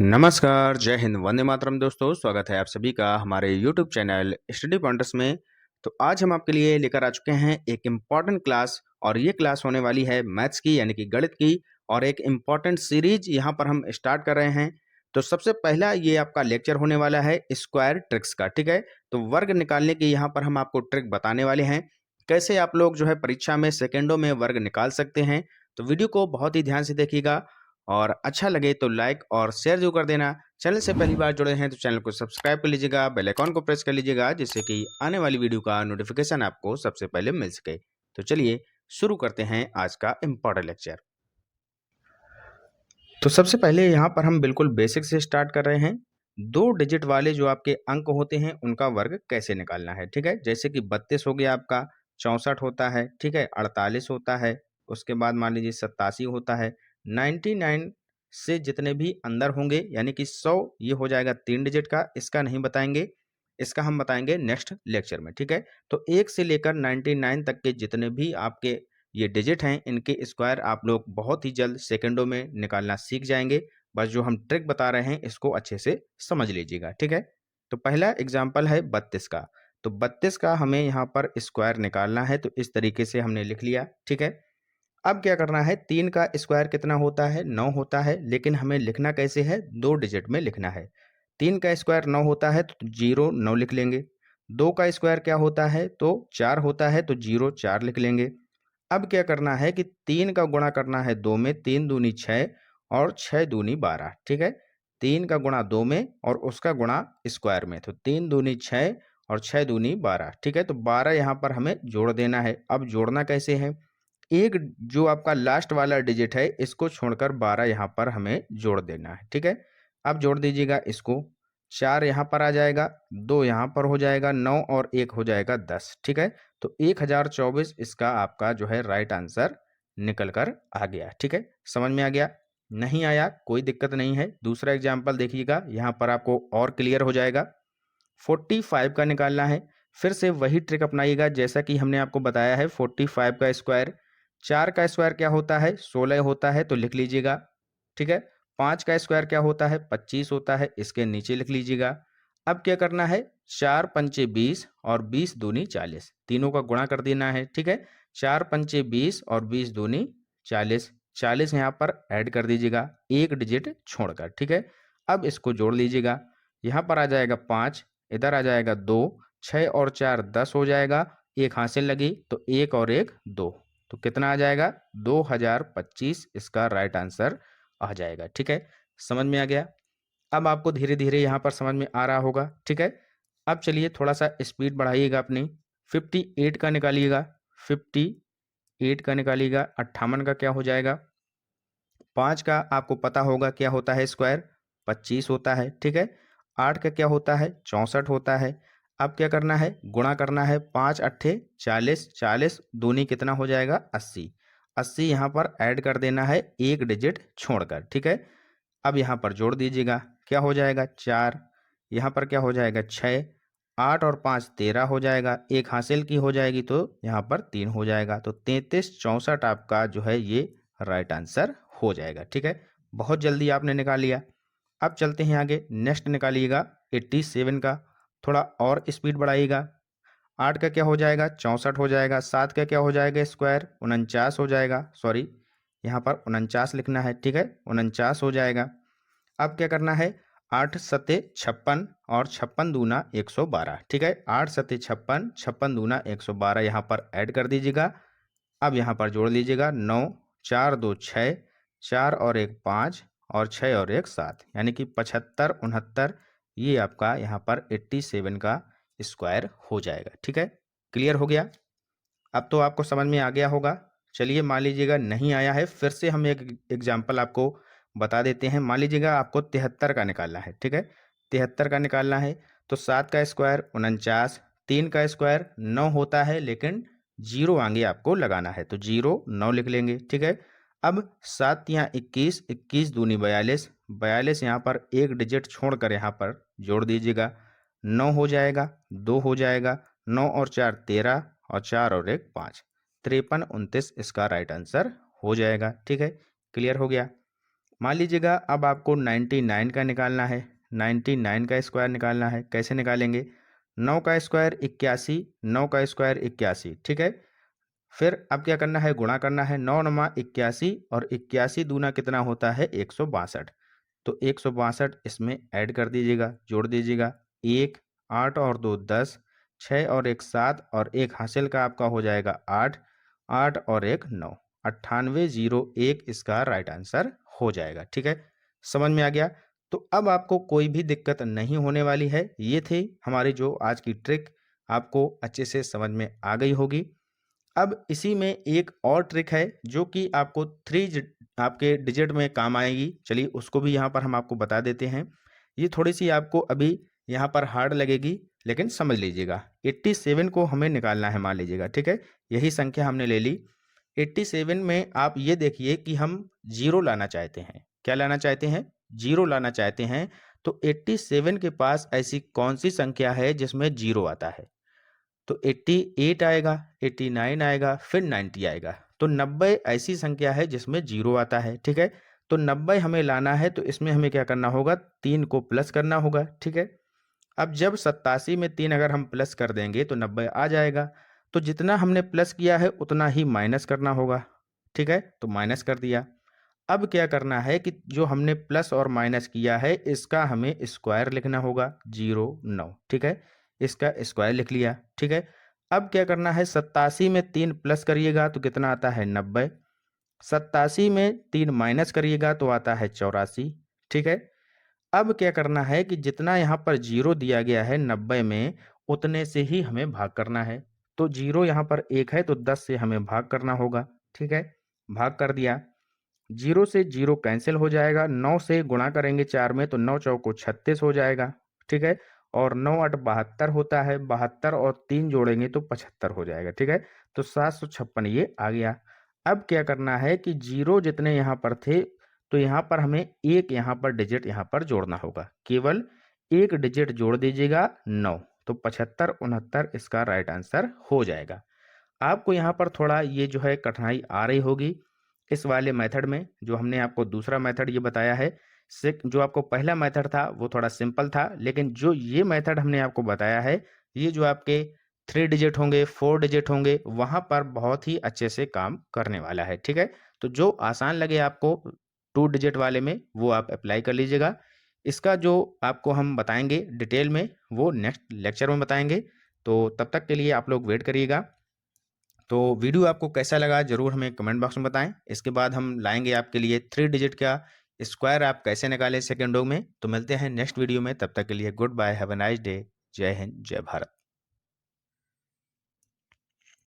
नमस्कार, जय हिंद, वंदे मातरम दोस्तों, स्वागत है आप सभी का हमारे यूट्यूब चैनल स्टडी पॉइंटर्स में। तो आज हम आपके लिए लेकर आ चुके हैं एक इम्पॉर्टेंट क्लास और ये क्लास होने वाली है मैथ्स की यानी कि गणित की और एक इम्पॉर्टेंट सीरीज यहाँ पर हम स्टार्ट कर रहे हैं। तो सबसे पहला ये आपका लेक्चर होने वाला है स्क्वायर ट्रिक्स का, ठीक है। तो वर्ग निकालने की यहाँ पर हम आपको ट्रिक बताने वाले हैं, कैसे आप लोग जो है परीक्षा में सेकेंडों में वर्ग निकाल सकते हैं। तो वीडियो को बहुत ही ध्यान से देखिएगा और अच्छा लगे तो लाइक और शेयर जरूर कर देना। चैनल से पहली बार जुड़े हैं तो चैनल को सब्सक्राइब कर लीजिएगा, बेल आइकॉन को प्रेस कर लीजिएगा, जिससे कि आने वाली वीडियो का नोटिफिकेशन आपको सबसे पहले मिल सके। तो चलिए शुरू करते हैं आज का इम्पोर्टेंट लेक्चर। तो सबसे पहले यहाँ पर हम बिल्कुल बेसिक से स्टार्ट कर रहे हैं। 2 डिजिट वाले जो आपके अंक होते हैं उनका वर्ग कैसे निकालना है, ठीक है। जैसे कि 32 हो गया आपका, 64 होता है, ठीक है, 48 होता है, उसके बाद मान लीजिए 87 होता है, 99 से जितने भी अंदर होंगे यानी कि 100 ये हो जाएगा 3 डिजिट का। इसका नहीं बताएंगे, इसका हम बताएंगे नेक्स्ट लेक्चर में, ठीक है। तो 1 से लेकर 99 तक के जितने भी आपके ये डिजिट हैं इनके स्क्वायर आप लोग बहुत ही जल्द सेकंडों में निकालना सीख जाएंगे। बस जो हम ट्रिक बता रहे हैं इसको अच्छे से समझ लीजिएगा, ठीक है। तो पहला एग्जाम्पल है 32 का। तो 32 का हमें यहाँ पर स्क्वायर निकालना है, तो इस तरीके से हमने लिख लिया, ठीक है। अब क्या करना है, 3 का स्क्वायर कितना होता है, 9 होता है, लेकिन हमें लिखना कैसे है, 2 डिजिट में लिखना है। 3 का स्क्वायर 9 होता है तो 0 9 लिख लेंगे। 2 का स्क्वायर क्या होता है, तो 4 होता है तो 0 4 लिख लेंगे। अब क्या करना है कि 3 का गुणा करना है 2 में, 3 दूनी 6 और 6 दूनी 12, ठीक है। 3 का गुणा 2 में और उसका गुणा स्क्वायर में, तो 3 दूनी 6 और 6 दूनी 12, ठीक है। तो 12 यहाँ पर हमें जोड़ देना है। अब जोड़ना कैसे है, एक जो आपका लास्ट वाला डिजिट है इसको छोड़कर 12 यहाँ पर हमें जोड़ देना है, ठीक है। अब जोड़ दीजिएगा इसको, 4 यहाँ पर आ जाएगा, 2 यहाँ पर हो जाएगा, 9 और 1 हो जाएगा 10, ठीक है। तो 1024 इसका आपका जो है राइट आंसर निकल कर आ गया, ठीक है। समझ में आ गया, नहीं आया कोई दिक्कत नहीं है। दूसरा एग्जाम्पल देखिएगा, यहाँ पर आपको और क्लियर हो जाएगा। 45 का निकालना है, फिर से वही ट्रिक अपनाइएगा जैसा कि हमने आपको बताया है। 45 का स्क्वायर, 4 का स्क्वायर क्या होता है, 16 होता है, तो लिख लीजिएगा, ठीक है। 5 का स्क्वायर क्या होता है, 25 होता है, इसके नीचे लिख लीजिएगा। अब क्या करना है, 4 पंचे 20 और 20 दूनी 40, तीनों का गुणा कर देना है, ठीक है। 4 पंचे 20 और 20 दूनी 40, 40 यहाँ पर ऐड कर दीजिएगा एक डिजिट छोड़कर, ठीक है। अब इसको जोड़ लीजिएगा, यहाँ पर आ जाएगा 5, इधर आ जाएगा 2, 6 और 4 10 हो जाएगा, एक हासिल लगी तो 1 और 1 2, तो कितना आ जाएगा, 2025 इसका राइट आंसर आ जाएगा, ठीक है। समझ में आ गया। अब आपको धीरे धीरे यहाँ पर समझ में आ रहा होगा, ठीक है। अब चलिए थोड़ा सा स्पीड बढ़ाइएगा अपनी। 58 का निकालिएगा, 58 का निकालिएगा, 58 का क्या हो जाएगा, 5 का आपको पता होगा क्या होता है स्क्वायर, 25 होता है, ठीक है। 8 का क्या होता है, 64 होता है। अब क्या करना है, गुणा करना है, 5 अट्ठे 40, 40 दूनी कितना हो जाएगा 80, 80 यहाँ पर ऐड कर देना है एक डिजिट छोड़कर, ठीक है। अब यहाँ पर जोड़ दीजिएगा, क्या हो जाएगा 4, यहाँ पर क्या हो जाएगा 6, 8 और 5 13 हो जाएगा, एक हासिल की हो जाएगी तो यहाँ पर 3 हो जाएगा, तो 33 64 आपका जो है ये राइट आंसर हो जाएगा, ठीक है। बहुत जल्दी आपने निकाल लिया। अब चलते हैं आगे, नेक्स्ट निकालिएगा 87 का, थोड़ा और स्पीड बढ़ाइएगा। 8 का क्या हो जाएगा, 64 हो जाएगा। 7 का क्या हो जाएगा स्क्वायर, 49 हो जाएगा, सॉरी यहाँ पर 49 लिखना है, ठीक है, 49 हो जाएगा। अब क्या करना है, 8 सत्ते 56 और 56 दूना 112, ठीक है। 8 सत्ते 56, 56 दूना 112 यहाँ पर ऐड कर दीजिएगा। अब यहाँ पर जोड़ लीजिएगा, 9 4 2 6, 4 और 1 5 और 6 और 1 7, यानी कि 75 69 ये आपका यहाँ पर 87 का स्क्वायर हो जाएगा, ठीक है। क्लियर हो गया। अब तो आपको समझ में आ गया होगा। चलिए मान लीजिएगा नहीं आया है, फिर से हम एक एग्जाम्पल आपको बता देते हैं। मान लीजिएगा आपको 73 का निकालना है, ठीक है। 73 का निकालना है तो 7 का स्क्वायर 49, 3 का स्क्वायर 9 होता है, लेकिन 0 आगे आपको लगाना है, तो 0 9 लिख लेंगे, ठीक है। अब 7 यहाँ 21, 21 दूनी 42, 42 यहाँ पर एक डिजिट छोड़कर यहाँ पर जोड़ दीजिएगा, 9 हो जाएगा, 2 हो जाएगा, 9 और 4 13 और 4 और 1 5, 53 29 इसका राइट आंसर हो जाएगा, ठीक है। क्लियर हो गया। मान लीजिएगा अब आपको 99 का निकालना है, 99 का स्क्वायर निकालना है। कैसे निकालेंगे? 9 का स्क्वायर 81, 9 का स्क्वायर 81, ठीक है। फिर अब क्या करना है? गुणा करना है। 9 नमा 81 और 81 दूना कितना होता है? 162। तो 162 इसमें ऐड कर दीजिएगा, जोड़ दीजिएगा। 1, 8 और 2 10, 6 और 1 7 और 1 हासिल का आपका हो जाएगा 8, 8 और 1 9, 9801 इसका राइट आंसर हो जाएगा। ठीक है, समझ में आ गया? तो अब आपको कोई भी दिक्कत नहीं होने वाली है। ये थी हमारी जो आज की ट्रिक, आपको अच्छे से समझ में आ गई होगी। अब इसी में एक और ट्रिक है जो कि आपको आपके डिजिट में काम आएगी। चलिए उसको भी यहाँ पर हम आपको बता देते हैं। ये थोड़ी सी आपको अभी यहाँ पर हार्ड लगेगी, लेकिन समझ लीजिएगा। 87 को हमें निकालना है, मान लीजिएगा, ठीक है। यही संख्या हमने ले ली। 87 में आप ये देखिए कि हम जीरो लाना चाहते हैं। क्या लाना चाहते हैं? जीरो लाना चाहते हैं। तो 87 के पास ऐसी कौन सी संख्या है जिसमें जीरो आता है? तो 88 आएगा, 89 आएगा, फिर 90 आएगा। तो 90 ऐसी संख्या है जिसमें जीरो आता है, ठीक है। तो 90 हमें लाना है, तो इसमें हमें क्या करना होगा? 3 को प्लस करना होगा, ठीक है। अब जब 87 में 3 अगर हम प्लस कर देंगे तो 90 आ जाएगा। तो जितना हमने प्लस किया है उतना ही माइनस करना होगा, ठीक है। तो माइनस कर दिया। अब क्या करना है कि जो हमने प्लस और माइनस किया है इसका हमें स्क्वायर लिखना होगा, 09, ठीक है। इसका स्क्वायर लिख लिया, ठीक है। अब क्या करना है? 87 में 3 प्लस करिएगा तो कितना आता है? 90। 87 में 3 माइनस करिएगा तो आता है 84, ठीक है। अब क्या करना है कि जितना यहाँ पर जीरो दिया गया है 90 में, उतने से ही हमें भाग करना है। तो जीरो यहाँ पर 1 है तो 10 से हमें भाग करना होगा, ठीक है। भाग कर दिया। जीरो से जीरो कैंसिल हो जाएगा। 9 से गुणा करेंगे 4 में तो 9 चौको 36 हो जाएगा, ठीक है। और 9 8 72 होता है, 72 और 3 जोड़ेंगे तो 75 हो जाएगा, ठीक है। तो 756 ये आ गया। अब क्या करना है कि जीरो जितने यहाँ पर थे, तो यहाँ पर हमें एक यहाँ पर डिजिट यहाँ पर जोड़ना होगा। केवल एक डिजिट जोड़ दीजिएगा, 9। तो 75 69 इसका राइट आंसर हो जाएगा। आपको यहाँ पर थोड़ा ये जो है कठिनाई आ रही होगी इस वाले मेथड में। जो हमने आपको दूसरा मेथड ये बताया है, जो आपको पहला मेथड था वो थोड़ा सिंपल था, लेकिन जो ये मेथड हमने आपको बताया है, ये जो आपके 3 डिजिट होंगे, 4 डिजिट होंगे, वहाँ पर बहुत ही अच्छे से काम करने वाला है, ठीक है। तो जो आसान लगे आपको 2 डिजिट वाले में, वो आप अप्लाई कर लीजिएगा। इसका जो आपको हम बताएंगे डिटेल में, वो नेक्स्ट लेक्चर में बताएंगे। तो तब तक के लिए आप लोग वेट करिएगा। तो वीडियो आपको कैसा लगा ज़रूर हमें कमेंट बॉक्स में बताएं। इसके बाद हम लाएंगे आपके लिए 3 डिजिट का स्क्वायर आप कैसे निकालें सेकेंडों में। तो मिलते हैं नेक्स्ट वीडियो में, तब तक के लिए goodbye, have a nice day. जय हिंद, जय भारत।